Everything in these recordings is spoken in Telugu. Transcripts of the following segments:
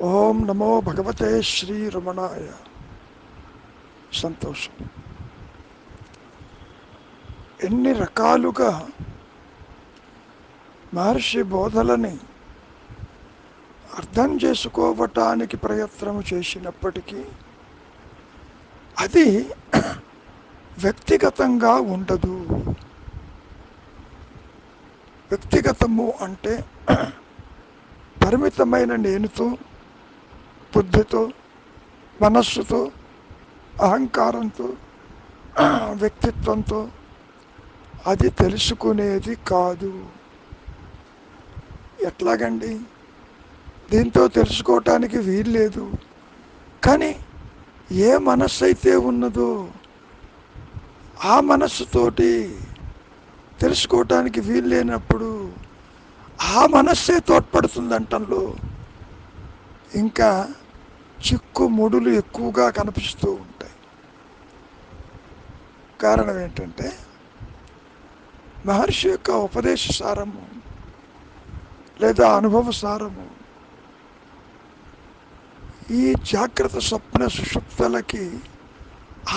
ఓం నమో భగవతే శ్రీరమణాయ. సంతోషం. ఎన్ని రకాలుగా మహర్షి బోధలని అర్థం చేసుకోవటానికి ప్రయత్నం చేసినప్పటికీ అది వ్యక్తిగతంగా ఉండదు. వ్యక్తిగతము అంటే పరిమితమైన నేనుతో, బుద్ధితో, మనస్సుతో, అహంకారంతో, వ్యక్తిత్వంతో అది తెలుసుకునేది కాదు. ఎట్లాగండి? దీంతో తెలుసుకోవటానికి వీల్లేదు. కానీ ఏ మనస్సు అయితే ఉన్నదో ఆ మనస్సుతోటి తెలుసుకోవటానికి వీలు లేనప్పుడు ఆ మనస్సే తోడ్పడుతుందంటంలో ఇంకా చిక్కుముడులు ఎక్కువగా కనిపిస్తూ ఉంటాయి. కారణం ఏంటంటే మహర్షి యొక్క ఉపదేశ సారము లేదా అనుభవ సారము ఈ జాగ్రత్త స్వప్న సుషుప్తులకి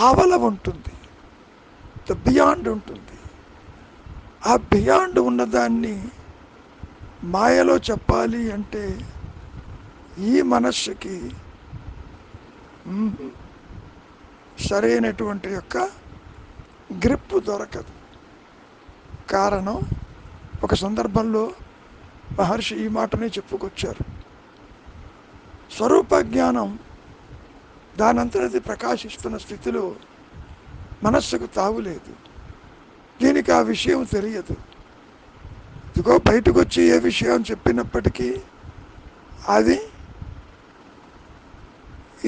ఆవల ఉంటుంది, ద బియాండ్ ఉంటుంది. ఆ బియాండ్ ఉన్నదాన్ని మాయలో చెప్పాలి అంటే ఈ మనస్సుకి సరైనటువంటి యొక్క గ్రిప్ దొరకదు. కారణం, ఒక సందర్భంలో మహర్షి ఈ మాటనే చెప్పుకొచ్చారు. స్వరూప జ్ఞానం దానంతటి ప్రకాశిస్తున్న స్థితిలో మనస్సుకు తావులేదు. దీనికి ఆ విషయం తెలియదు. ఇదిగో బయటకు వచ్చి ఏ విషయం చెప్పినప్పటికీ అది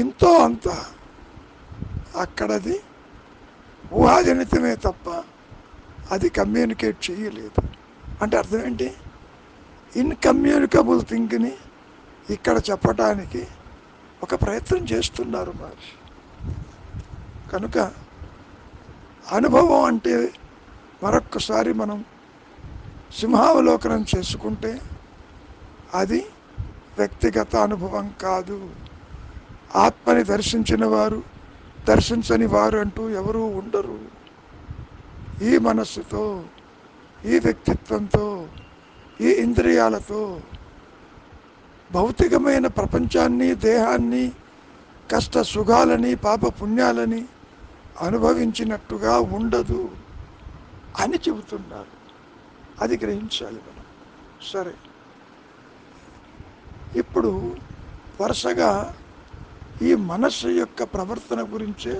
ఇంతో అంత అక్కడది ఊహాజనితమే తప్ప అది కమ్యూనికేట్ చేయలేదు. అంటే అర్థం ఏంటి? ఇన్కమ్యూనికబుల్ థింగ్ని ఇక్కడ చెప్పటానికి ఒక ప్రయత్నం చేస్తున్నారు మహర్షి. కనుక అనుభవం అంటే మరొక్కసారి మనం సింహావలోకనం చేసుకుంటే అది వ్యక్తిగత అనుభవం కాదు. ఆత్మని దర్శించిన వారు, దర్శించని వారు అంటూ ఎవరూ ఉండరు. ఈ మనస్సుతో, ఈ వ్యక్తిత్వంతో, ఈ ఇంద్రియాలతో భౌతికమైన ప్రపంచాన్ని, దేహాన్ని, కష్ట సుఖాలని, పాప పుణ్యాలని అనుభవించినట్టుగా ఉండదు అని చెబుతున్నారు. అది గ్రహించాలి మనం. సరే, ఇప్పుడు వరుసగా ఈ మనస్సు యొక్క ప్రవర్తన గురించే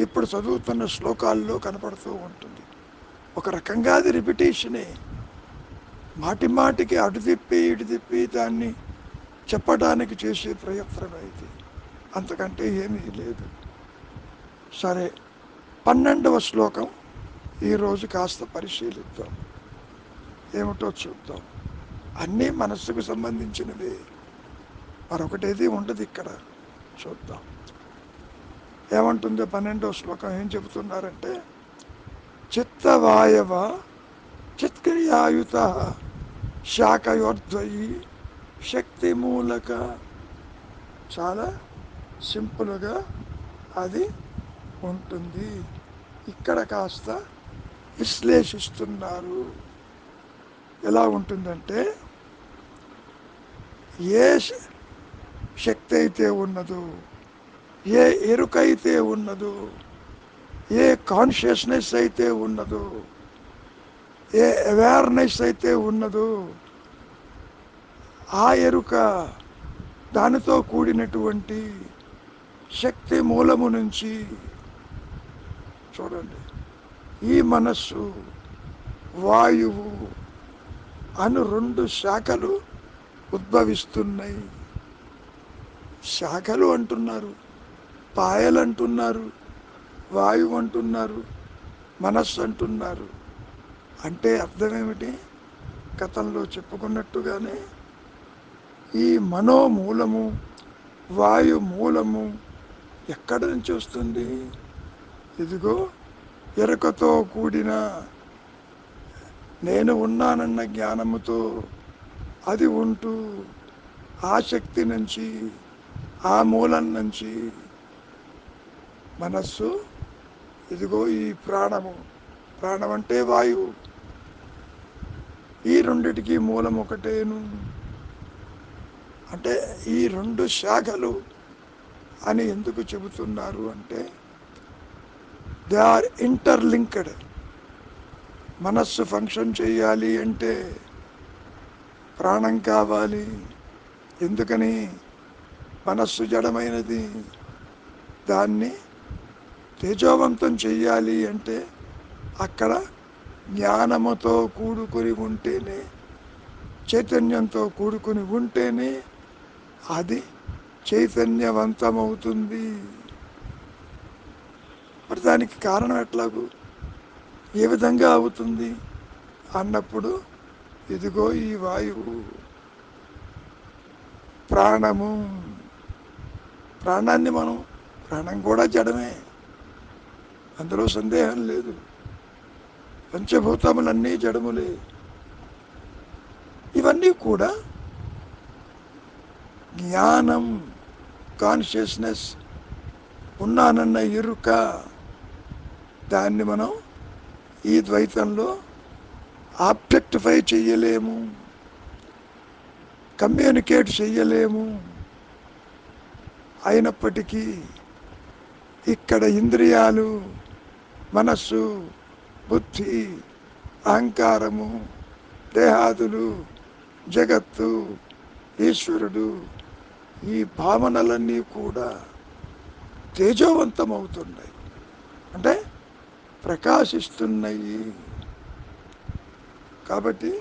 ఇప్పుడు చదువుతున్న శ్లోకాల్లో కనపడుతూ ఉంటుంది. ఒక రకంగా అది రిపిటేషనే. మాటి మాటికి అటు తిప్పి ఇటు తిప్పి దాన్ని చెప్పడానికి చేసే ప్రయత్నం అయితే అంతకంటే ఏమీ లేదు. సరే, 12వ శ్లోకం ఈరోజు కాస్త పరిశీలిద్దాం. ఏమిటో చూద్దాం. అన్నీ మనస్సుకు సంబంధించినవి, మరొకటేది ఉండదు ఇక్కడ. చూద్దాం ఏమంటుందో. 12వ శ్లోకం ఏం చెబుతున్నారంటే, చిత్తవాయవ చిత్క్రియాయుత శాఖయోర్ధ్వయి శక్తి మూలక. చాలా సింపుల్గా అది ఉంటుంది. ఇక్కడ కాస్త విశ్లేషిస్తున్నారు. ఎలా ఉంటుందంటే, ఏ శక్తి అయితే ఉన్నదో, ఏ ఎరుక అయితే ఉన్నదో, ఏ కాన్షియస్నెస్ అయితే ఉన్నదో, ఏ అవేర్నెస్ అయితే ఉన్నదో, ఆ ఎరుక, దానితో కూడినటువంటి శక్తి మూలము నుంచి చూడండి, ఈ మనస్సు, వాయువు అను 2 శాఖలు ఉద్భవిస్తున్నాయి. శాఖలు అంటున్నారు, పాయలు అంటున్నారు, వాయువు అంటున్నారు, మనస్సు అంటున్నారు. అంటే అర్థమేమిటి? గతంలో చెప్పుకున్నట్టుగానే ఈ మనోమూలము, వాయు మూలము ఎక్కడి నుంచి వస్తుంది? ఇదిగో ఎరుకతో కూడిన నేను ఉన్నానన్న జ్ఞానముతో అది ఉంటూ ఆ శక్తి నుంచి, ఆ మూలం నుంచి మనస్సు, ఇదిగో ఈ ప్రాణము, ప్రాణం అంటే వాయువు, ఈ రెండిటికి మూలం ఒకటేను. అంటే ఈ రెండు శాఖలు అని ఎందుకు చెబుతున్నారు అంటే దే ఆర్ ఇంటర్లింక్డ్. మనస్సు ఫంక్షన్ చేయాలి అంటే ప్రాణం కావాలి. ఎందుకని? మనస్సు జడమైనది, దాన్ని తేజోవంతం చెయ్యాలి అంటే అక్కడ జ్ఞానముతో కూడుకొని ఉంటేనే, చైతన్యంతో కూడుకొని ఉంటేనే అది చైతన్యవంతమవుతుంది. మరి దానికి కారణం ఎట్లాగూ, ఏ విధంగా అవుతుంది అన్నప్పుడు ఇదిగో ఈ వాయువు, ప్రాణము. ప్రాణాన్ని ప్రాణం కూడా జడమే, అందులో సందేహం లేదు. పంచభూతములన్నీ జడములే. ఇవన్నీ కూడా జ్ఞానం, కాన్షియస్నెస్, ఉన్నానన్న ఎరుక, దాన్ని మనం ఈ ద్వైతంలో ఆబ్జెక్టిఫై చెయ్యలేము, కమ్యూనికేట్ చెయ్యలేము. అయినప్పటికీ ఇక్కడ ఇంద్రియాలు, మనస్సు, బుద్ధి, అహంకారము, దేహాదులు, జగత్తు, ఈశ్వరుడు, ఈ భావనలన్నీ కూడా తేజోవంతమవుతున్నాయి, అంటే ప్రకాశిస్తున్నాయి. కాబట్టి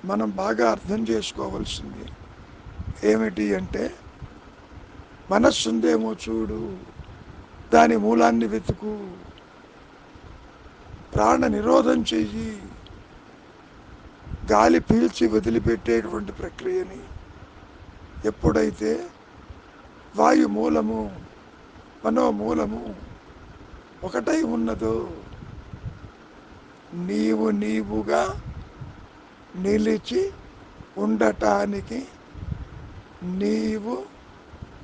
మనం బాగా అర్థం చేసుకోవాల్సింది ఏమిటి అంటే, మనస్సుందేమో చూడు, దాని మూలాన్ని వెతుకు, ప్రాణ నిరోధం చెయ్యి, గాలి పీల్చి వదిలిపెట్టేటువంటి ప్రక్రియని ఎప్పుడైతే వాయు మూలము, మనోమూలము ఒకటై ఉన్నదో, నీవుగా నిలిచి ఉండటానికి, నీవు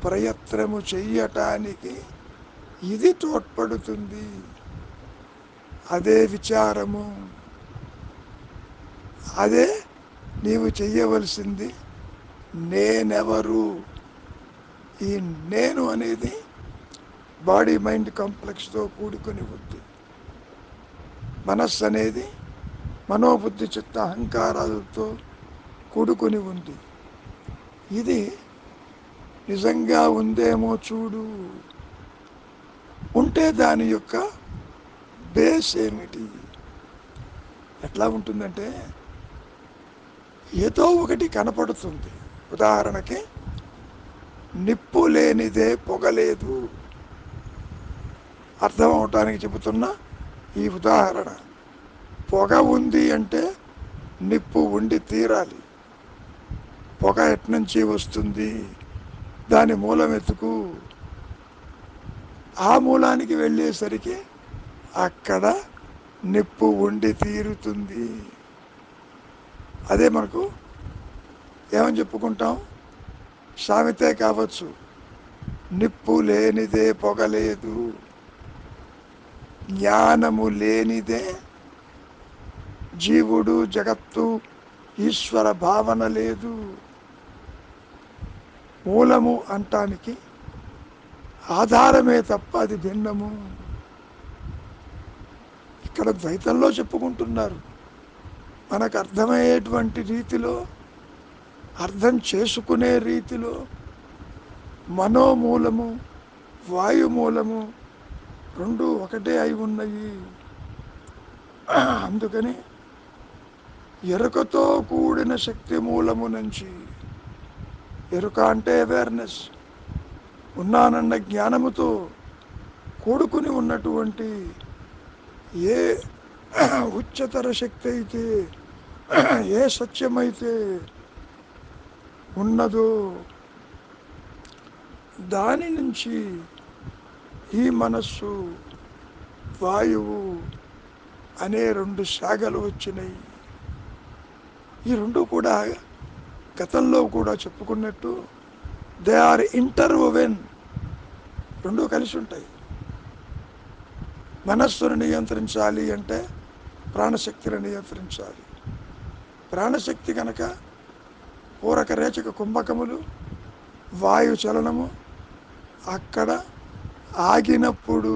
ప్రయత్నము చెయ్యటానికి ఇది తోడ్పడుతుంది. అదే విచారము, అదే నీవు చెయ్యవలసింది. నేనెవరు? ఈ నేను అనేది బాడీ మైండ్ కాంప్లెక్స్తో కూడుకొని ఉంది. మనస్సు అనేది మనోబుద్ధి చిత్త అహంకారాలతో కూడుకొని ఉంది. ఇది నిజంగా ఉందేమో చూడు. ఉంటే దాని యొక్క బేస్ ఏమిటి? ఎట్లా ఉంటుందంటే, ఏదో ఒకటి కనపడుతుంది. ఉదాహరణకి, నిప్పు లేనిదే పొగలేదు. అర్థం అవటానికి చెబుతున్న ఈ ఉదాహరణ. పొగ ఉంది అంటే నిప్పు ఉండి తీరాలి. పొగ ఎట్నుంచి వస్తుంది? దాని మూలం ఎత్తుకు. ఆ మూలానికి వెళ్ళేసరికి అక్కడ నిప్పు ఉండి తీరుతుంది. అదే మనకు ఏమని చెప్పుకుంటాం? సామెతే కావచ్చు, నిప్పు లేనిదే పొగలేదు, జ్ఞానము లేనిదే జీవుడు, జగత్తు, ఈశ్వర భావన లేదు. మూలము అంటానికి ఆధారమే తప్ప అది భిన్నము. ఇక్కడ ద్వైతంలో చెప్పుకుంటున్నారు. మనకు అర్థమయ్యేటువంటి రీతిలో, అర్థం చేసుకునే రీతిలో మనోమూలము, వాయుమూలము రెండు ఒకటే అయి ఉన్నాయి. అందుకని ఎరుకతో కూడిన శక్తి మూలము నుంచి, ఎరుక అంటే అవేర్నెస్, ఉన్నానన్న జ్ఞానముతో కూడుకుని ఉన్నటువంటి ఏ ఉच्चతర శక్తి అయితే, ఏ సత్యమైతే ఉన్నదో దాని నుంచి ఈ మనస్సు, వాయువు అనే రెండు శాఖలు వచ్చినాయి. ఈ రెండు కూడా గతంలో కూడా చెప్పుకున్నట్టు దే ఆర్ ఇంటర్వోవెన్, రెండూ కలిసి ఉంటాయి. మనస్సును నియంత్రించాలి అంటే ప్రాణశక్తిని నియంత్రించాలి. ప్రాణశక్తి కనుక పూరక రేచక కుంభకములు వాయు చలనము అక్కడ ఆగినప్పుడు,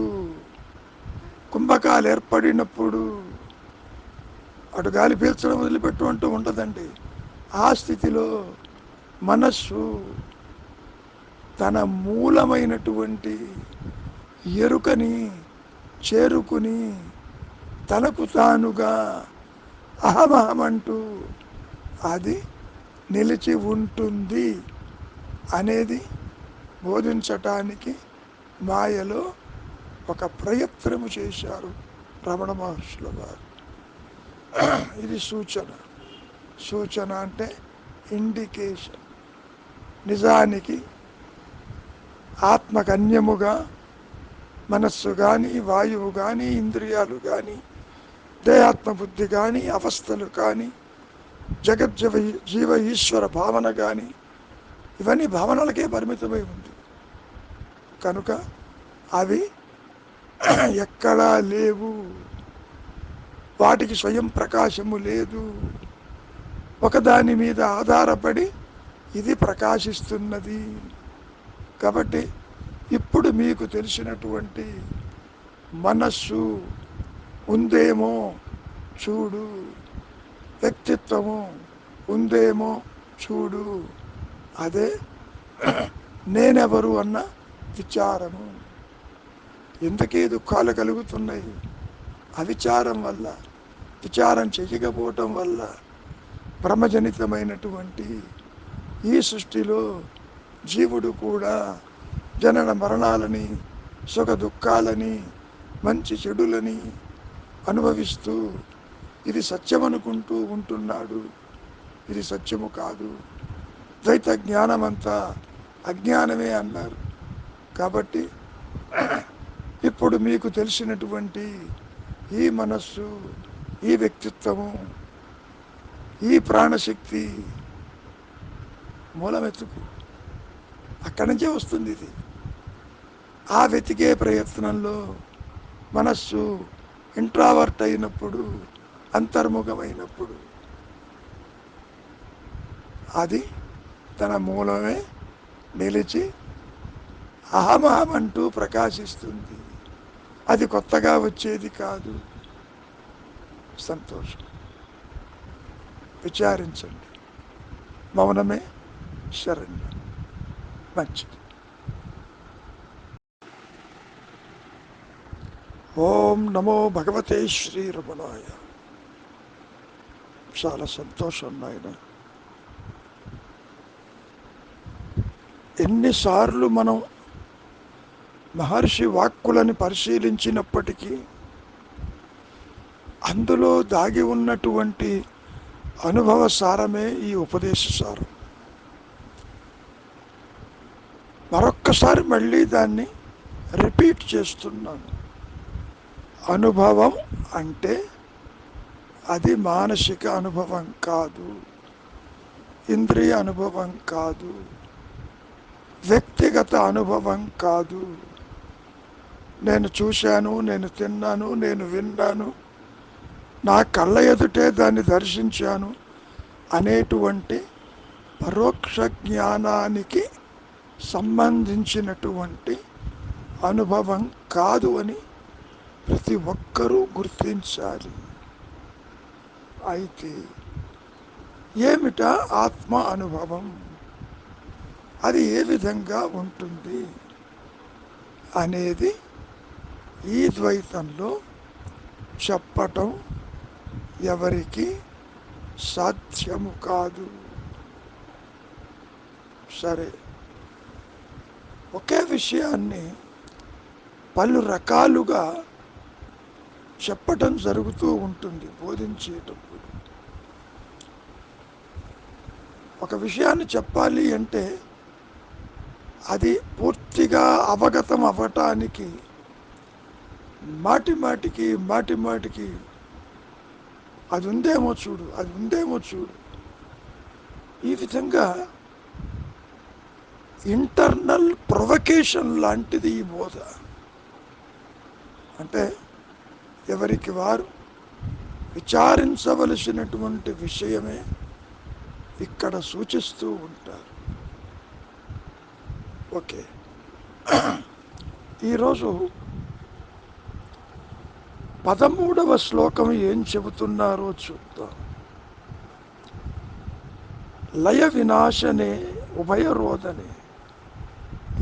కుంభకాలు ఏర్పడినప్పుడు అటు గాలి పీల్చడం వదిలిపెట్టు అంటూ ఉండదండి. ఆ స్థితిలో మనస్సు తన మూలమైనటువంటి ఎరుకని చేరుకుని తనకు తానుగా అహమహమంటూ అది నిలిచి ఉంటుంది అనేది బోధించటానికి మాయలో ఒక ప్రయత్నము చేశారు రమణ మహర్షుల వారు. ఇది సూచన. సూచన అంటే ఇండికేషన్. నిజానికి ఆత్మకన్యముగా మనస్సు కానీ, వాయువు కానీ, ఇంద్రియాలు కానీ, దేహాత్మబుద్ధి కానీ, అవస్థలు కానీ, జగజ్జీవ జీవ ఈశ్వర భావన కానీ, ఇవన్నీ భావనలకే పరిమితమై ఉంది కనుక అవి ఎక్కడా లేవు. వాటికి స్వయం ప్రకాశము లేదు. ఒకదాని మీద ఆధారపడి ఇది ప్రకాశిస్తున్నది. కాబట్టి ఇప్పుడు మీకు తెలిసినటువంటి మనస్సు ఉందేమో చూడు, వ్యక్తిత్వము ఉందేమో చూడు, అదే నేనెవరు అన్న విచారము. ఎందుకీ దుఃఖాలు కలుగుతున్నాయి? అవిచారం వల్ల, విచారం చేయకపోవటం వల్ల. బ్రహ్మజనితమైనటువంటి ఈ సృష్టిలో జీవుడు కూడా జనన మరణాలని, సుఖ దుఃఖాలని, మంచి చెడులని అనుభవిస్తూ ఇది సత్యం అనుకుంటూ ఉంటున్నాడు. ఇది సత్యము కాదు. ద్వైత జ్ఞానమంతా అజ్ఞానమే అన్నారు. కాబట్టి ఇప్పుడు మీకు తెలిసినటువంటి ఈ మనస్సు, ఈ వ్యక్తిత్వము, ఈ ప్రాణశక్తి మూలమెత్తుకు, అక్కడి నుంచే వస్తుంది ఇది. ఆ వెతికే ప్రయత్నంలో మనస్సు ఇంట్రావర్ట్ అయినప్పుడు, అంతర్ముఖమైనప్పుడు అది తన మూలమే నిలిచి అహమహమంటూ ప్రకాశిస్తుంది. అది కొత్తగా వచ్చేది కాదు. సంతోషం. విచారించండి. మౌనమే శరణ్యం. మంచిది. ఓం నమో భగవతే శ్రీరమణాయ. చాలా సంతోషం నాయన. ఎన్నిసార్లు మనం మహర్షి వాక్కులని పరిశీలించినప్పటికీ అందులో దాగి ఉన్నటువంటి అనుభవ సారమే ఈ ఉపదేశ సారం. మరొక్కసారి మళ్ళీ దాన్ని రిపీట్ చేస్తున్నాను. అనుభవం అంటే అది మానసిక అనుభవం కాదు, ఇంద్రియ అనుభవం కాదు, వ్యక్తిగత అనుభవం కాదు. నేను చూశాను, నేను తిన్నాను, నేను విన్నాను, నా కళ్ళ ఎదుటే దాన్ని దర్శించాను అనేటువంటి పరోక్ష జ్ఞానానికి సంబంధించినటువంటి అనుభవం కాదు అని ప్రతి ఒక్కరూ గుర్తించాలి. అయితే ఏమిటా ఆత్మ అనుభవం? అది ఏ విధంగా ఉంటుంది అనేది ఈ ద్వైతంలో చెప్పటం ఎవరికి సాధ్యము కాదు. సరే, ఒకే విషయాన్ని పలు రకాలుగా చెప్పటం జరుగుతూ ఉంటుంది బోధించేటప్పుడు. ఒక విషయాన్ని చెప్పాలి అంటే అది పూర్తిగా అవగతం అవ్వటానికి మాటి మాటికి అది ఉందేమో చూడు, అది ఉందేమో చూడు, ఈ విధంగా ఇంటర్నల్ ప్రొవకేషన్ లాంటిది ఈ బోధ. అంటే ఎవరికి వారు విచారించవలసినటువంటి విషయమే ఇక్కడ సూచిస్తూ ఉంటారు. ఓకే, ఈరోజు 13వ శ్లోకం ఏం చెబుతున్నారో చూద్దాం. లయ వినాశనే ఉభయరోధనే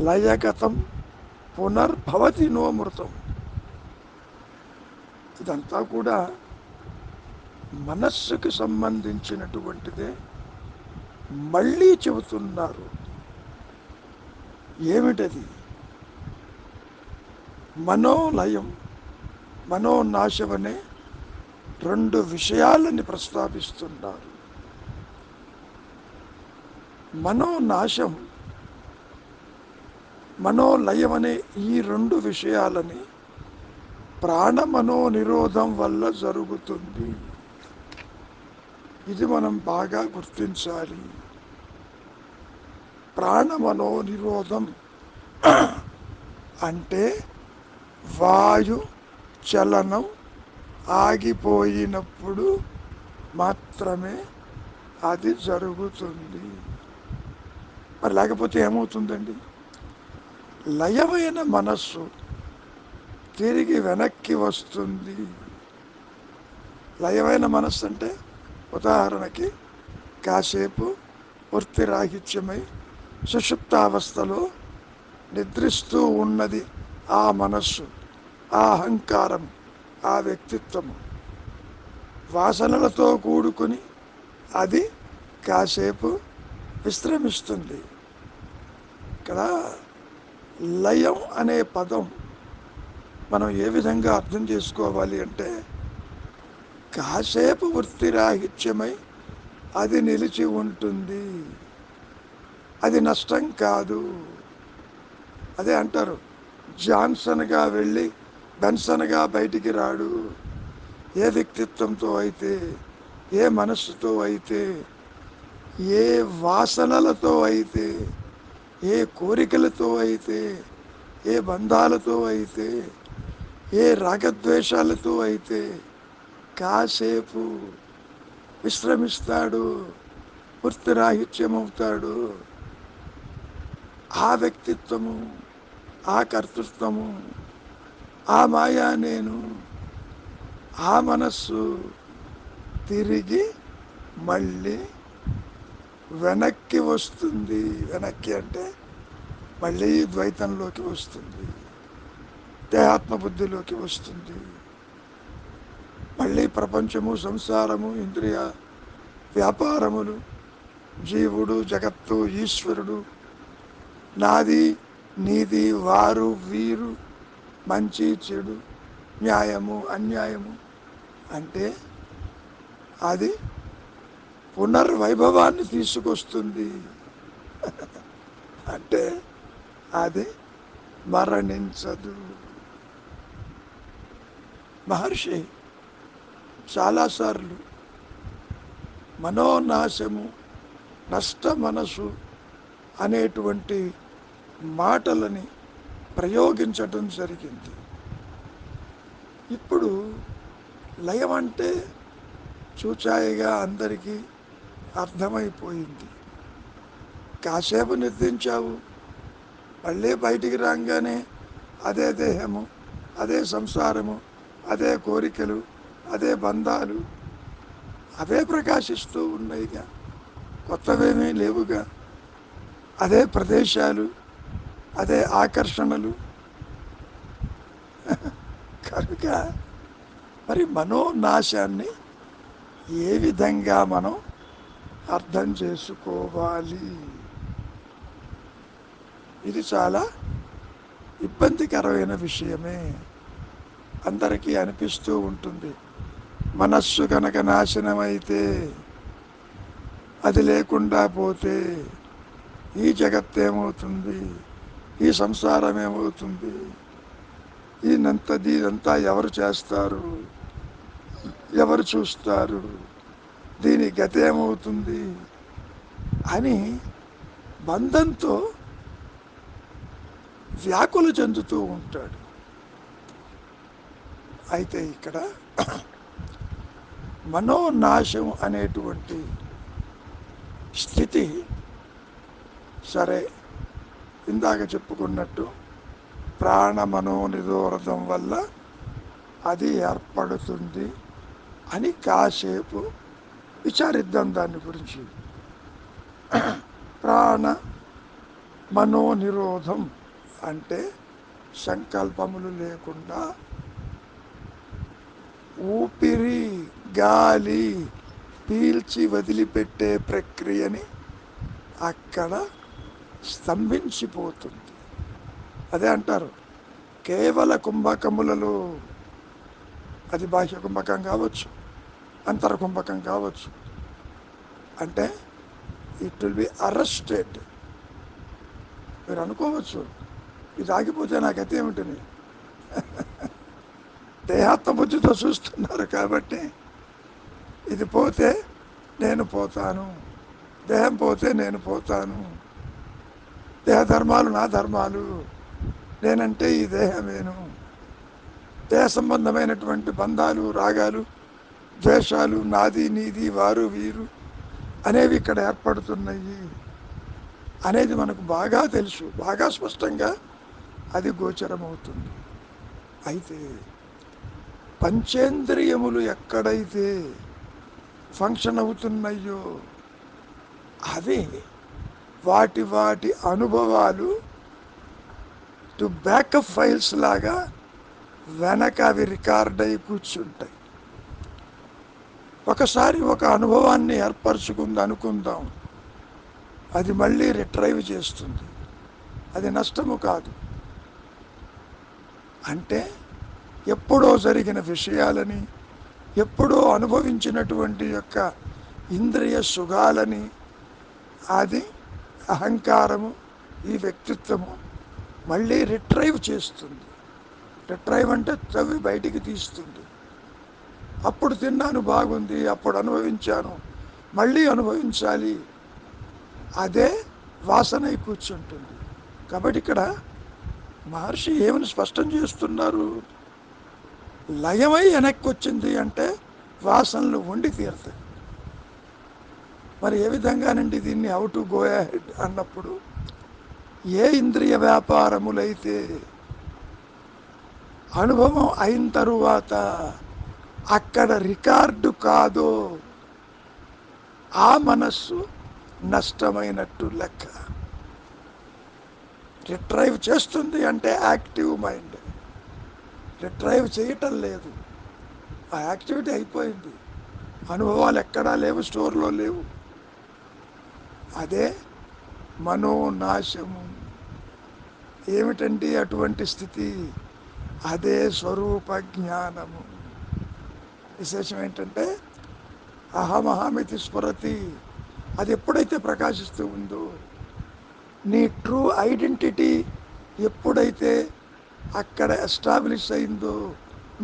లయగతం పునర్భవతి నోమృతం. ఇదంతా కూడా మనస్సుకు సంబంధించినటువంటిదే మళ్ళీ చెబుతున్నారు. ఏమిటది? మనోలయం, మనోనాశమనే 2 విషయాలని ప్రస్తావిస్తున్నారు. మనోనాశం, మనోలయం అనే ఈ 2 విషయాలని ప్రాణమనో నిరోధం వల్ల జరుగుతుంది. ఇది మనం బాగా గుర్తించాలి. ప్రాణమనో నిరోధం అంటే వాయు చలనం ఆగిపోయినప్పుడు మాత్రమే అది జరుగుతుంది. మరి లేకపోతే ఏమవుతుందండి? లయమైన మనస్సు తిరిగి వెనక్కి వస్తుంది. లయమైన మనస్సు అంటే ఉదాహరణకి కాసేపు వృత్తిరాహిత్యమై సుషుప్తావస్థలో నిద్రిస్తూ ఉన్నది ఆ మనస్సు, ఆ అహంకారం, ఆ వ్యక్తిత్వము. వాసనలతో కూడుకుని అది కాసేపు విశ్రమిస్తుంది కదా. లయం అనే పదం మనం ఏ విధంగా అర్థం చేసుకోవాలి అంటే, కాసేపు వృత్తిరాహిత్యమై అది నిలిచి ఉంటుంది, అది నష్టం కాదు. అదే అంటారు, జాన్సన్గా వెళ్ళి బెన్సన్గా బయటికి రాడు. ఏ వ్యక్తిత్వంతో అయితే, ఏ మనస్సుతో అయితే, ఏ వాసనలతో అయితే, ఏ కోరికలతో అయితే, ఏ బంధాలతో అయితే, ఏ రాగద్వేషాలతో అయితే కాసేపు విశ్రమిస్తాడు, వృత్తిరాహిత్యమవుతాడు, ఆ వ్యక్తిత్వము, ఆ కర్తృత్వము, ఆ మాయా నేను, ఆ మనస్సు తిరిగి మళ్ళీ వెనక్కి వస్తుంది. వెనక్కి అంటే మళ్ళీ ద్వైతంలోకి వస్తుంది, దేహాత్మబుద్ధిలోకి వస్తుంది. మళ్ళీ ప్రపంచము, సంసారము, ఇంద్రియ వ్యాపారములు, జీవుడు, జగత్తు, ఈశ్వరుడు, నాది నీది, వారు వీరు, మంచి చెడు, న్యాయము అన్యాయము అంటే అది పునర్వైభవాన్ని తీసుకొస్తుంది. అంటే అది మరణించదు. మహర్షి చాలాసార్లు మనోనాశము, నష్ట మనసు అనేటువంటి మాటలని ప్రయోగించటం జరిగింది. ఇప్పుడు లయం అంటే చూచాయిగా అందరికీ అర్థమైపోయింది. కాసేపు నిద్రించావు, మళ్ళీ బయటికి రాగానే అదే దేహము, అదే సంసారము, అదే కోరికలు, అదే బంధాలు, అవే ప్రకాశిస్తూ ఉన్నాయిగా, కొత్తవేమీ లేవుగా. అదే ప్రదేశాలు, అదే ఆకర్షణలు. కనుక మరి మనోనాశాన్ని ఏ విధంగా మనం అర్థం చేసుకోవాలి? ఇది చాలా ఇబ్బందికరమైన విషయమే. అందరికీ అనిపిస్తూ ఉంటుంది, మనస్సు కనుక నాశనమైతే, అది లేకుండా పోతే ఈ జగత్ ఏమవుతుంది, ఈ సంసారం ఏమవుతుంది, ఇదంతా ఎవరు చేస్తారు, ఎవరు చూస్తారు, దీని గతి ఏమవుతుంది? అని బంధంతో వ్యాకులు చెందుతూ ఉంటాడు. అయితే ఇక్కడ మనోనాశం అనేటువంటి స్థితి, సరే ఇందాక చెప్పుకున్నట్టు ప్రాణ మనోనిరోధం వల్ల అది ఏర్పడుతుంది అని కాసేపు విచారిద్దాం దాని గురించి. ప్రాణ మనోనిరోధం అంటే సంకల్పములు లేకుండా ఊపిరి గాలి పీల్చి వదిలిపెట్టే ప్రక్రియని అక్కడ స్తంభించిపోతుంది. అదే అంటారు కేవల కుంభకములలో, అది బాహ్య కుంభకం కావచ్చు, అంతర కుంభకం కావచ్చు, అంటే ఇట్ విల్ బి అరెస్టెడ్. మీరు అనుకోవచ్చు ఇది ఆగిపోతే నా గతి ఏమిటని. దేహాత్మ బుద్ధితో చూస్తున్నారు కాబట్టి ఇది పోతే నేను పోతాను, దేహం పోతే నేను పోతాను, దేహ ధర్మాలు నా ధర్మాలు, నేనంటే ఈ దేహమేను, దేహ సంబంధమైనటువంటి బంధాలు రాగాలు ద్వేషాలు నాది నీది వారు వీరు అనేవి ఇక్కడ ఏర్పడుతున్నాయి అనేది మనకు బాగా తెలుసు, బాగా స్పష్టంగా అది గోచరమవుతుంది. అయితే పంచేంద్రియములు ఎక్కడైతే ఫంక్షన్ అవుతున్నాయో అవి వాటి వాటి అనుభవాలు టు బ్యాకప్ ఫైల్స్ లాగా వెనక అవి రికార్డ్ అయి కూర్చుంటాయి. ఒకసారి ఒక అనుభవాన్ని ఏర్పరచుకుంది అనుకుందాం, అది మళ్ళీ రిట్రైవ్ చేస్తుంది, అది నష్టము కాదు. అంటే ఎప్పుడో జరిగిన విషయాలని, ఎప్పుడో అనుభవించినటువంటి యొక్క ఇంద్రియ సుఖాలని అది అహంకారము, ఈ వ్యక్తిత్వము మళ్ళీ రిట్రైవ్ చేస్తుంది. రిట్రైవ్ అంటే తవ్వి బయటికి తీస్తుంది. అప్పుడు తిన్నాను బాగుంది, అప్పుడు అనుభవించాను, మళ్ళీ అనుభవించాలి, అదే వాసన కూర్చుంటుంది. కాబట్టి ఇక్కడ మహర్షి ఏమని స్పష్టం చేస్తున్నారు, లయమై వెనక్కి వచ్చింది అంటే వాసనలు ఉండి తీరుతాయి. మరి ఏ విధంగానండి దీన్ని హౌ టు గో అహెడ్ అన్నప్పుడు, ఏ ఇంద్రియ వ్యాపారములైతే అనుభవం అయిన తరువాత అక్కడ రికార్డు కాదో ఆ మనస్సు నష్టమైనట్టు లెక్క. రిట్రైవ్ చేస్తుంది అంటే యాక్టివ్ మైండ్, రిట్రైవ్ చేయటం లేదు, ఆ యాక్టివిటీ అయిపోయింది, అనుభవాలు ఎక్కడా లేవు, స్టోర్లో లేవు. అదే మనోనాశము. ఏమిటండి అటువంటి స్థితి? అదే స్వరూప జ్ఞానము. విశేషం ఏంటంటే అహమహమితి స్ఫురతి, అది ఎప్పుడైతే ప్రకాశిస్తూ ఉందో, నీ ట్రూ ఐడెంటిటీ ఎప్పుడైతే అక్కడ ఎస్టాబ్లిష్ అయిందో,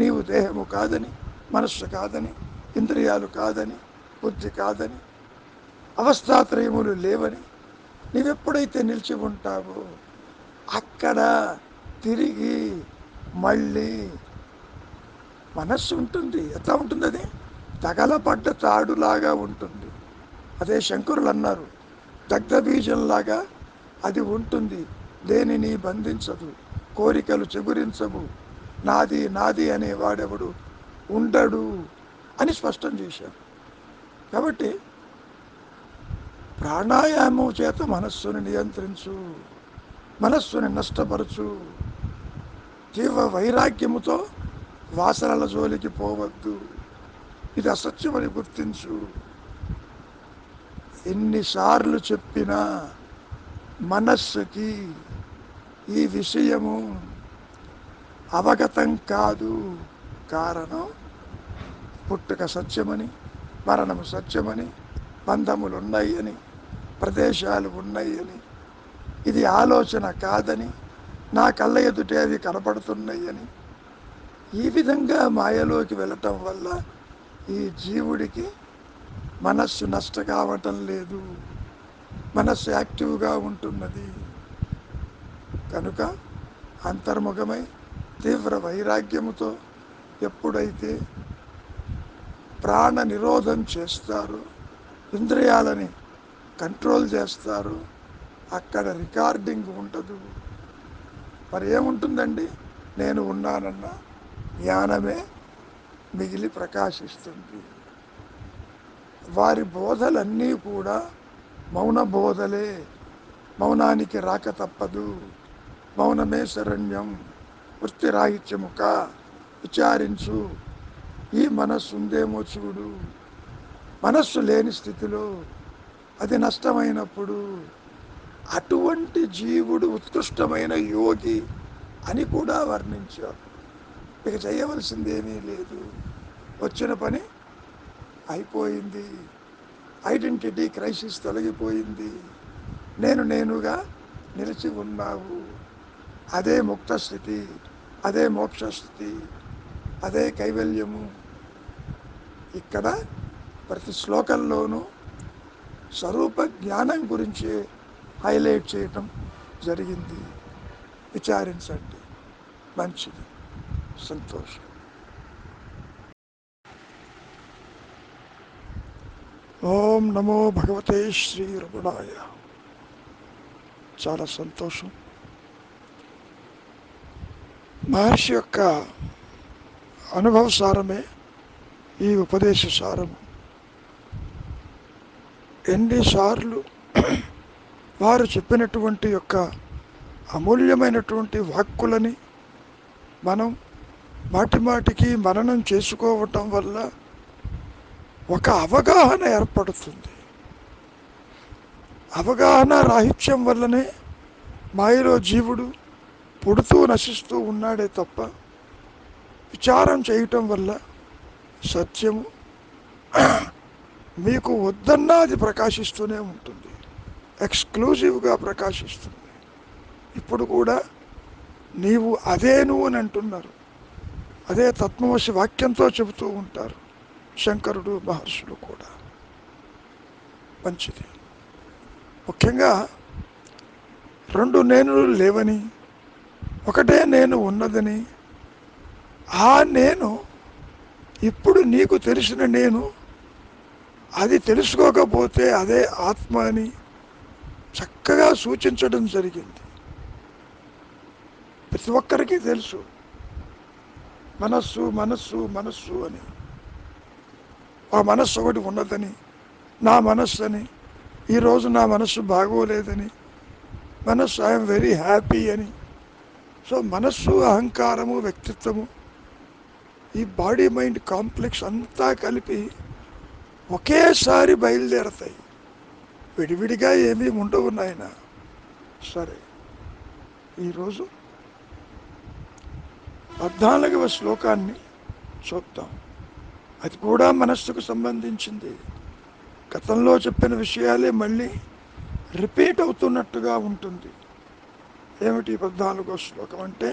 నీవు దేహము కాదని, మనస్సు కాదని, ఇంద్రియాలు కాదని, బుద్ధి కాదని, అవస్థాత్రయములు లేవని నీవెప్పుడైతే నిలిచి ఉంటావో అక్కడ తిరిగి మళ్ళీ మనస్సు ఉంటుంది. ఎట్లా ఉంటుంది? అది తగలపడ్డ తాడులాగా ఉంటుంది. అదే శంకరులు అన్నారు, దగ్ధ బీజంలాగా అది ఉంటుంది, దేనిని బంధించదు, కోరికలు చిగురించవు, నాది నాది అనేవాడెవడు ఉండడు అని స్పష్టం చేశారు. కాబట్టి ప్రాణాయామం చేత మనస్సుని నియంత్రించు, మనస్సుని నష్టపరచు, తీవ్ర వైరాగ్యముతో వాసనల జోలికి పోవద్దు, ఇది అసత్యమని గుర్తించు. ఎన్నిసార్లు చెప్పినా మనస్సుకి ఈ విషయము అవగతం కాదు. కారణం పుట్టుక సత్యమని, మరణము సత్యమని, బంధములు ఉన్నాయని, ప్రదేశాలు ఉన్నాయని, ఇది ఆలోచన కాదని, నా కళ్ళ ఎదుటే అవి కనపడుతున్నాయని, ఈ విధంగా మాయలోకి వెళ్ళటం వల్ల ఈ జీవుడికి మనస్సు నష్ట కావటం లేదు. మనస్సు యాక్టివ్గా ఉంటున్నది. కనుక అంతర్ముఖమై తీవ్ర వైరాగ్యముతో ఎప్పుడైతే ప్రాణ నిరోధం చేస్తారో, ఇంద్రియాలని కంట్రోల్ చేస్తారు, అక్కడ రికార్డింగ్ ఉండదు. మరి ఏముంటుందండి? నేను ఉన్నానన్న జ్ఞానమే మిగిలి ప్రకాశిస్తుంది. వారి బోధలన్నీ కూడా మౌన బోధలే. మౌనానికి రాక తప్పదు. మౌనమే శరణ్యం. వృత్తిరాహిత్యముక విచారించు. ఈ మనస్సు ఉందేమో చూడు. మనస్సు లేని స్థితిలో అది నష్టమైనప్పుడు అటువంటి జీవుడు ఉత్కృష్టమైన యోగి అని కూడా వర్ణించారు. ఇక చేయవలసిందేమీ లేదు. వచ్చిన పని అయిపోయింది. ఐడెంటిటీ క్రైసిస్ తొలగిపోయింది. నేనుగా నిలిచి ఉన్నావు. అదే ముక్త స్థితి, అదే మోక్ష స్థితి, అదే కైవల్యము. ఇక్కడ ప్రతి శ్లోకంలోనూ స్వరూప జ్ఞానం గురించి హైలైట్ చేయటం జరిగింది. విచారించండి. మంచిది. సంతోషం. ఓం నమో భగవతే శ్రీ రమణాయ. చాలా సంతోషం. మహర్షి యొక్క అనుభవ సారమే ఈ ఉపదేశ సారము. ఎన్నిసార్లు వారు చెప్పినటువంటి యొక్క అమూల్యమైనటువంటి వాక్కులని మనం మాటిమాటికి మననం చేసుకోవటం వల్ల ఒక అవగాహన ఏర్పడుతుంది. అవగాహన రాహిత్యం వల్లనే మాయలో జీవుడు పుడుతూ నశిస్తూ ఉన్నాడే తప్ప, విచారం చేయటం వల్ల సత్యము మీకు వద్దన్నా అది ప్రకాశిస్తూనే ఉంటుంది. ఎక్స్క్లూజివ్గా ప్రకాశిస్తుంది. ఇప్పుడు కూడా నీవు అదే నువ్వు అని అంటున్నారు. అదే తత్వమసి వాక్యంతో చెబుతూ ఉంటారు శంకరుడు, మహర్షులు కూడా. మంచిది. ముఖ్యంగా రెండు నేనులు లేవని, ఒకటే నేను ఉన్నదని, ఆ నేను ఇప్పుడు నీకు తెలిసిన నేను, అది తెలుసుకోకపోతే అదే ఆత్మ అని చక్కగా సూచించడం జరిగింది. ప్రతి ఒక్కరికి తెలుసు మనస్సు మనస్సు మనస్సు అని. ఆ మనస్సు ఒకటి ఉన్నదని, నా మనస్సు అని, ఈరోజు నా మనస్సు బాగోలేదని, మనస్సు ఐఎమ్ వెరీ హ్యాపీ అని. సో మనస్సు, అహంకారము, వ్యక్తిత్వము, ఈ బాడీ మైండ్ కాంప్లెక్స్ అంతా కలిపి ఒకేసారి బయలుదేరతాయి. విడివిడిగా ఏమీ ఉండవు నాయన. సరే, ఈరోజు 14వ శ్లోకాన్ని చూద్దాం. అది కూడా మనస్సుకు సంబంధించింది. గతంలో చెప్పిన విషయాలే మళ్ళీ రిపీట్ అవుతున్నట్టుగా ఉంటుంది. ఏమిటి 14వ శ్లోకం అంటే,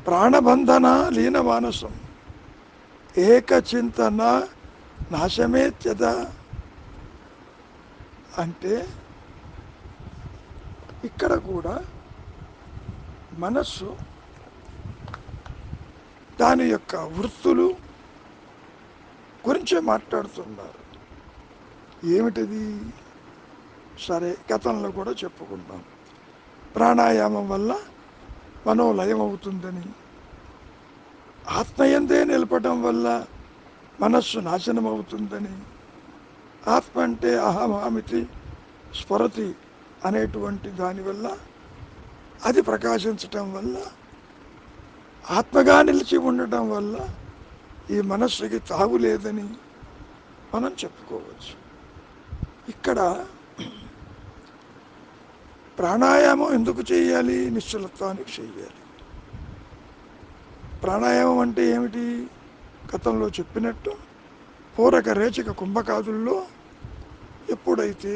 ప్రాణబంధన లీన మానసం ఏకచింతన నాశమేత్యద. అంటే ఇక్కడ కూడా మనస్సు దాని యొక్క వృత్తులు గురించే మాట్లాడుతున్నారు. ఏమిటిది? సరే, గతంలో కూడా చెప్పుకుంటాం. ప్రాణాయామం వల్ల మనోలయం అవుతుందని, ఆత్మయందే నిలపడం వల్ల మనస్సు నాశనం అవుతుందని, ఆత్మ అంటే అహమామితి స్ఫురతి అనేటువంటి దానివల్ల, అది ప్రకాశించటం వల్ల, ఆత్మగా నిలిచి ఉండటం వల్ల ఈ మనస్సుకి తావు లేదని మనం చెప్పుకోవచ్చు. ఇక్కడ ప్రాణాయామం ఎందుకు చేయాలి? నిశ్చలత్వానికి చేయాలి. ప్రాణాయామం అంటే ఏమిటి? గతంలో చెప్పినట్టు పూరక రేచక కుంభకాదుల్లో ఎప్పుడైతే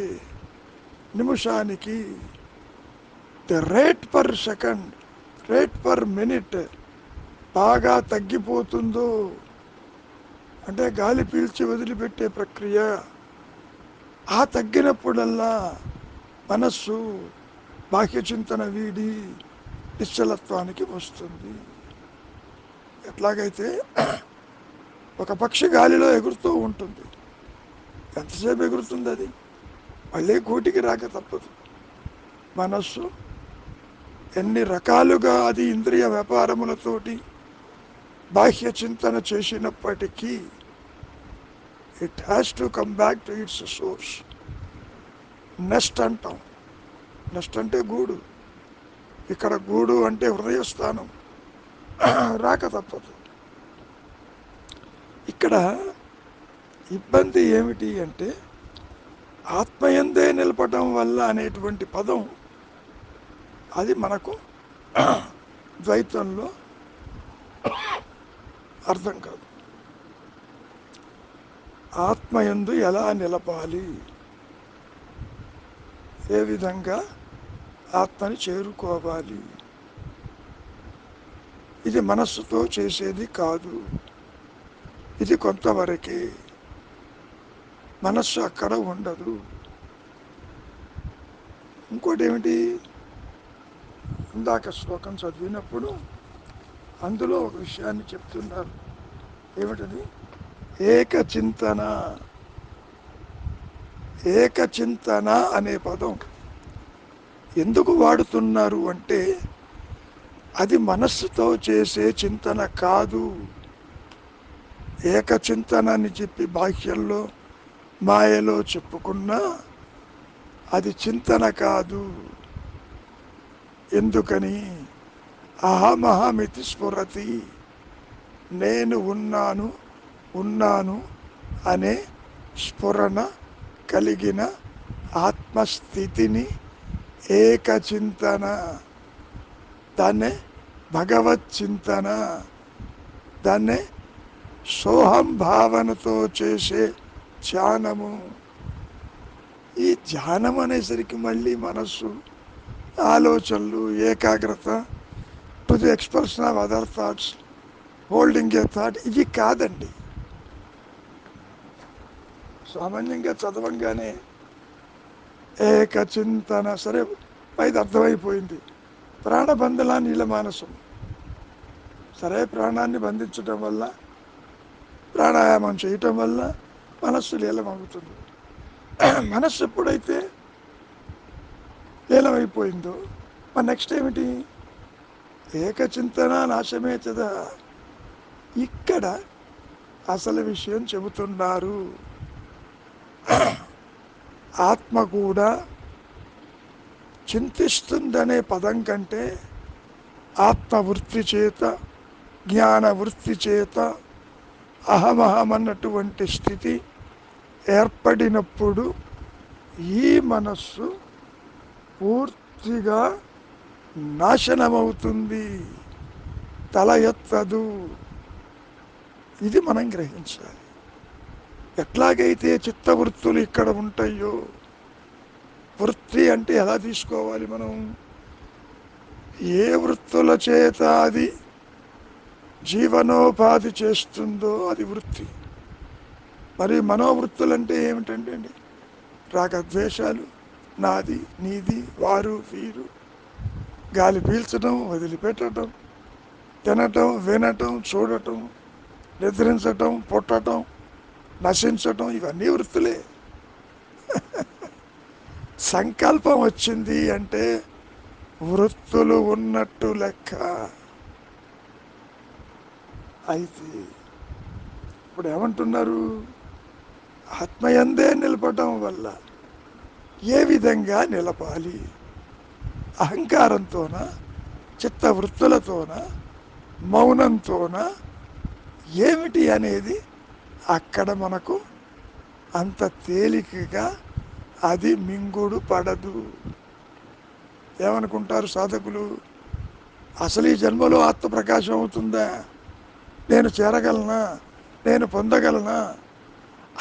నిమిషానికి the rate per second, rate per minute బాగా తగ్గిపోతుందో, అంటే గాలి పీల్చి వదిలిపెట్టే ప్రక్రియ, ఆ తగ్గినప్పుడల్లా మనస్సు బాహ్య చింతన వీడి నిశ్చలత్వానికి వస్తుంది. ఎట్లాగైతే ఒక పక్షి గాలిలో ఎగురుతూ ఉంటుంది, ఎంతసేపు ఎగురుతుంది అది, మళ్ళీ గూటికి రాక తప్పదు. మనస్సు ఎన్ని రకాలుగా అది ఇంద్రియ వ్యాపారములతోటి బాహ్య చింతన చేసినప్పటికీ it has to come back to its source. Nest అంటాం, నెస్ట్ అంటే గూడు, ఇక్కడ గూడు అంటే హృదయస్థానం, రాక తప్పదు. ఇక్కడ ఇబ్బంది ఏమిటి అంటే ఆత్మయందే నిలపడం వల్ల అనేటువంటి పదం అది మనకు ద్వైతంలో అర్థం కాదు. ఆత్మయందు ఎలా నిలపాలి, ఏ విధంగా ఆత్మని చేరుకోవాలి, ఇది మనస్సుతో చేసేది కాదు. ఇది కొంతవరకే, మనస్సు అక్కడ ఉండదు. ఇంకోటి ఏమిటి, ఇందాక శ్లోకం చదివినప్పుడు అందులో ఒక విషయాన్ని చెప్తున్నారు. ఏమిటది? ఏకచింతన. ఏకచింతన అనే పదం ఎందుకు వాడుతున్నారు అంటే అది మనస్సుతో చేసే చింతన కాదు. ఏకచింతన అని చెప్పి బాహ్యంలో మాయలో చెప్పుకున్నా అది చింతన కాదు. ఎందుకని? అహమహమితి స్ఫురతి, నేను ఉన్నాను ఉన్నాను అనే స్ఫురణ కలిగిన ఆత్మస్థితిని ఏకచింతన, దాన్నే భగవత్ చింతన, దాన్నే సోహం భావనతో చేసే ధ్యానము. ఈ ధ్యానం అనేసరికి మళ్ళీ మనస్సు, ఆలోచనలు, ఏకాగ్రత to the expression of other thoughts, holding a thought, ఇవి కాదండి. సామాన్యంగా చదవంగానే ఏకచింతన, సరే పైది అర్థమైపోయింది, ప్రాణబంధలా నీలమానసం. సరే, ప్రాణాన్ని బంధించడం వల్ల, ప్రాణాయామం చేయటం వల్ల మనస్సు లీలమవుతుంది. మనస్సు ఎప్పుడైతే లీలమైపోయిందో మరి నెక్స్ట్ ఏమిటి? ఏకచింతన నాశమే కదా. ఇక్కడ అసలు విషయం చెబుతున్నారు. ఆత్మ కూడా చింతిస్తుందనే పదం కంటే ఆత్మవృత్తి చేత, జ్ఞాన వృత్తి చేత అహమహమన్నటువంటి స్థితి ఏర్పడినప్పుడు ఈ మనస్సు పూర్తిగా నాశనమవుతుంది, తల ఎత్తదు. ఇది మనం గ్రహించాలి. ఎట్లాగైతే చిత్తవృత్తులు ఇక్కడ ఉంటాయో, వృత్తి అంటే ఎలా తీసుకోవాలి మనం? ఏ వృత్తుల చేత అది జీవనోపాధి చేస్తుందో అది వృత్తి. మరి మనోవృత్తులు అంటే ఏమిటంటే అండి, రాగద్వేషాలు, నాది నీది, వారు వీరు, గాలి పీల్చడం వదిలిపెట్టడం, తినటం వినటం చూడటం, నిద్రించటం పుట్టటం నశించటం, ఇవన్నీ వృత్తులే. సంకల్పం వచ్చింది అంటే వృత్తులు ఉన్నట్టు లెక్క. అయితే ఇప్పుడు ఏమంటున్నారు? ఆత్మయందే నిలపడం వల్ల ఏ విధంగా నిలపాలి? అహంకారంతోన, చిత్తవృత్తులతోన, మౌనంతోన, ఏమిటి అనేది అక్కడ మనకు అంత తేలికగా అది మింగుడు పడదు. ఏమనుకుంటారు సాధకులు? అసలు ఈ జన్మలో ఆత్మప్రకాశం అవుతుందా, నేను చేరగలనా, నేను పొందగలనా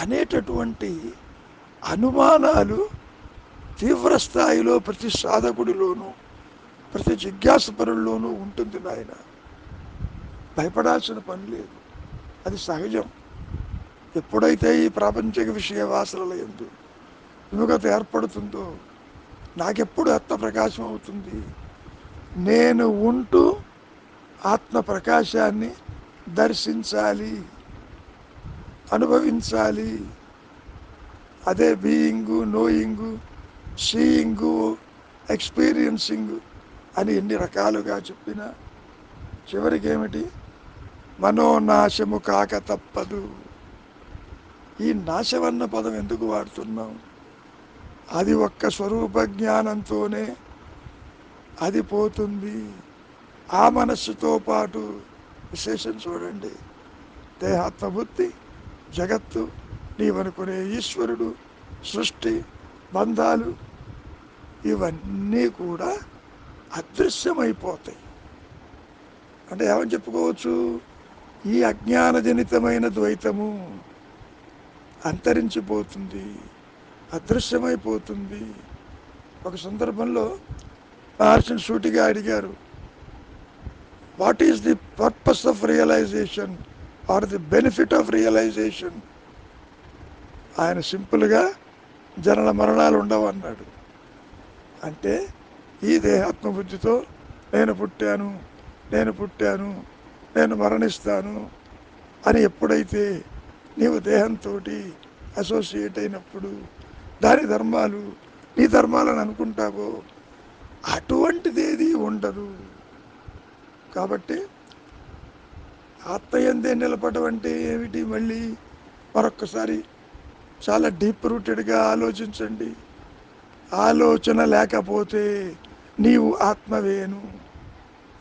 అనేటటువంటి అనుమానాలు తీవ్ర స్థాయిలో ప్రతి సాధకుడిలోనూ, ప్రతి జిజ్ఞాసపరుల్లోనూ ఉంటుంది నాయన. భయపడాల్సిన పని లేదు, అది సహజం. ఎప్పుడైతే ఈ ప్రాపంచిక విషయ వాసనల యందు విముఖత ఏర్పడుతుందో నాకెప్పుడు ఆత్మ ప్రకాశం అవుతుంది? నేను ఉంటూ ఆత్మ ప్రకాశాన్ని దర్శించాలి, అనుభవించాలి. అదే బీయింగు, నోయింగు, సీయింగు, ఎక్స్పీరియన్సింగ్ అని ఎన్ని రకాలుగా చెప్పినా చివరికి ఏమిటి? మనోనాశము కాక తప్పదు. ఈ నాశమన్న పదం ఎందుకు వాడుతున్నాం? అది ఒక్క స్వరూప జ్ఞానంతోనే అది పోతుంది. ఆ మనస్సుతో పాటు విశేషం చూడండి, దేహాత్మబుద్ధి, జగత్తు, నీవనుకునే ఈశ్వరుడు, సృష్టి, బంధాలు ఇవన్నీ కూడా అదృశ్యమైపోతాయి. అంటే ఏమని చెప్పుకోవచ్చు? ఈ అజ్ఞానజనితమైన ద్వైతము అంతరించిపోతుంది, అదృశ్యమైపోతుంది. ఒక సందర్భంలో మహర్షిని సూటిగా అడిగారు, what is the purpose of realisation or the benefit of realisation? ఆయన సింపుల్గా జనన మరణాలు ఉండవు అన్నాడు. అంటే ఈ దేహాత్మబుద్ధితో నేను పుట్టాను, నేను పుట్టాను, నేను మరణిస్తాను అని ఎప్పుడైతే నీవు దేహంతో అసోసియేట్ అయినప్పుడు దాని ధర్మాలు నీ ధర్మాలను అనుకుంటావో అటువంటిదేది ఉండదు. కాబట్టి ఆత్మయందే నిలబడడం అంటే ఏమిటి? మళ్ళీ మరొక్కసారి చాలా డీప్ రూటెడ్గా ఆలోచించండి. ఆలోచన లేకపోతే నీవు ఆత్మవేను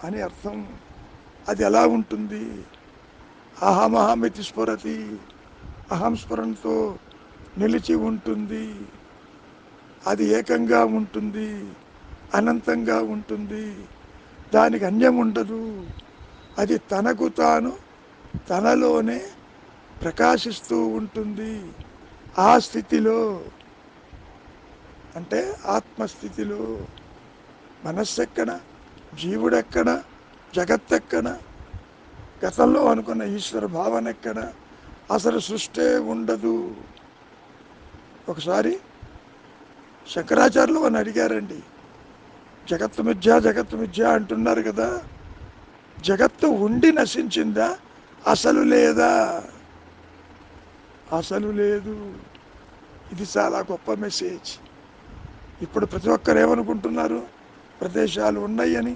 అని అర్థం. అది ఎలా ఉంటుంది? అహమహమితి స్ఫురతి, అహం స్ఫురణతో నిలిచి ఉంటుంది. అది ఏకంగా ఉంటుంది, అనంతంగా ఉంటుంది, దానికి అన్యం ఉండదు. అది తనకు తాను తనలోనే ప్రకాశిస్తూ ఉంటుంది. ఆ స్థితిలో అంటే ఆత్మస్థితిలో మనస్సెక్కడ, జీవుడెక్కడ, జగత్తెక్కడ, గతంలో అనుకున్న ఈశ్వర భావన ఎక్కడ? అసలు సృష్టే ఉండదు. ఒకసారి శంకరాచార్యులు అని అడిగారండి, జగత్తు మిథ్య, జగత్తు మిథ్య అంటున్నారు కదా, జగత్తు ఉండి నశించిందా? అసలు లేదా? అసలు లేదు. ఇది చాలా గొప్ప మెసేజ్. ఇప్పుడు ప్రతి ఒక్కరు ఏమనుకుంటున్నారు? ప్రదేశాలు ఉన్నాయని,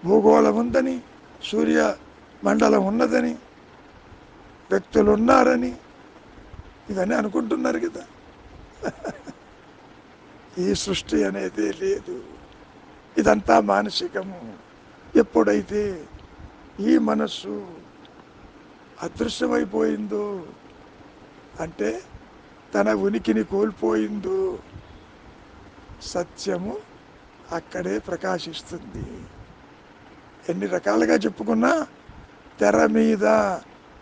భూగోళం ఉందని, సూర్య మండలం ఉన్నదని, వ్యక్తులు ఉన్నారని ఇవన్నీ అనుకుంటున్నారు కదా. ఈ సృష్టి అనేది లేదు, ఇదంతా మానసికము. ఎప్పుడైతే ఈ మనస్సు అదృశ్యమైపోయిందో అంటే తన ఉనికిని కోల్పోయిందో సత్యము అక్కడే ప్రకాశిస్తుంది. ఎన్ని రకాలుగా చెప్పుకున్నా తెర మీద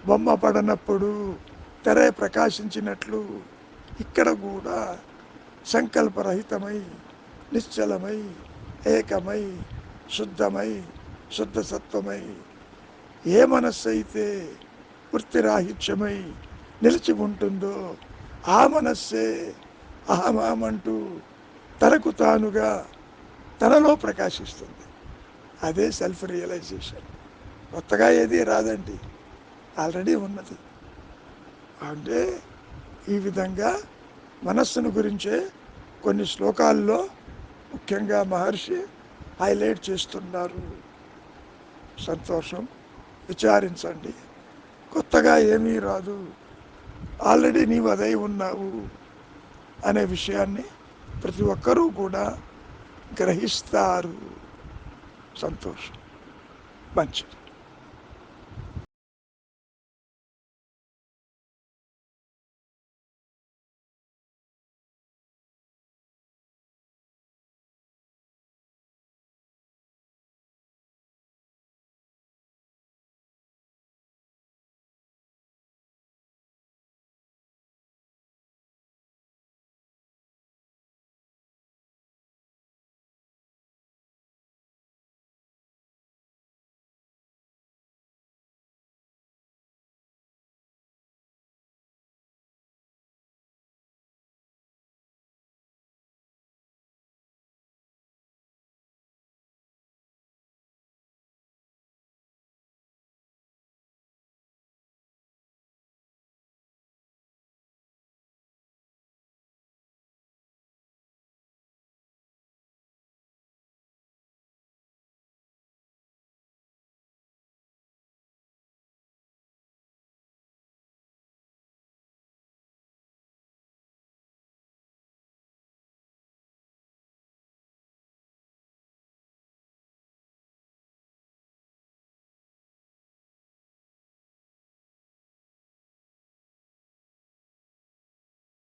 బొమ్మ పడనప్పుడు తెరే ప్రకాశించినట్లు ఇక్కడ కూడా సంకల్పరహితమై, నిశ్చలమై, ఏకమై, శుద్ధమై, శుద్ధ సత్వమై ఏ మనస్సు అయితే వృత్తిరాహిత్యమై నిలిచి ఉంటుందో ఆ మనస్సే అహమామంటూ తనకు తానుగా తనలో ప్రకాశిస్తుంది. అదే సెల్ఫ్ రియలైజేషన్. కొత్తగా ఏది రాదండి, ఆల్రెడీ ఉన్నది. అంటే ఈ విధంగా మనస్సును గురించే కొన్ని శ్లోకాల్లో ముఖ్యంగా మహర్షి హైలైట్ చేస్తున్నారు. సంతోషం. విచారించండి, కొత్తగా ఏమీ రాదు, ఆల్రెడీ నీవు అదై ఉన్నావు అనే విషయాన్ని ప్రతి ఒక్కరూ కూడా గ్రహిస్తారు. సంతోషం. మంచిది.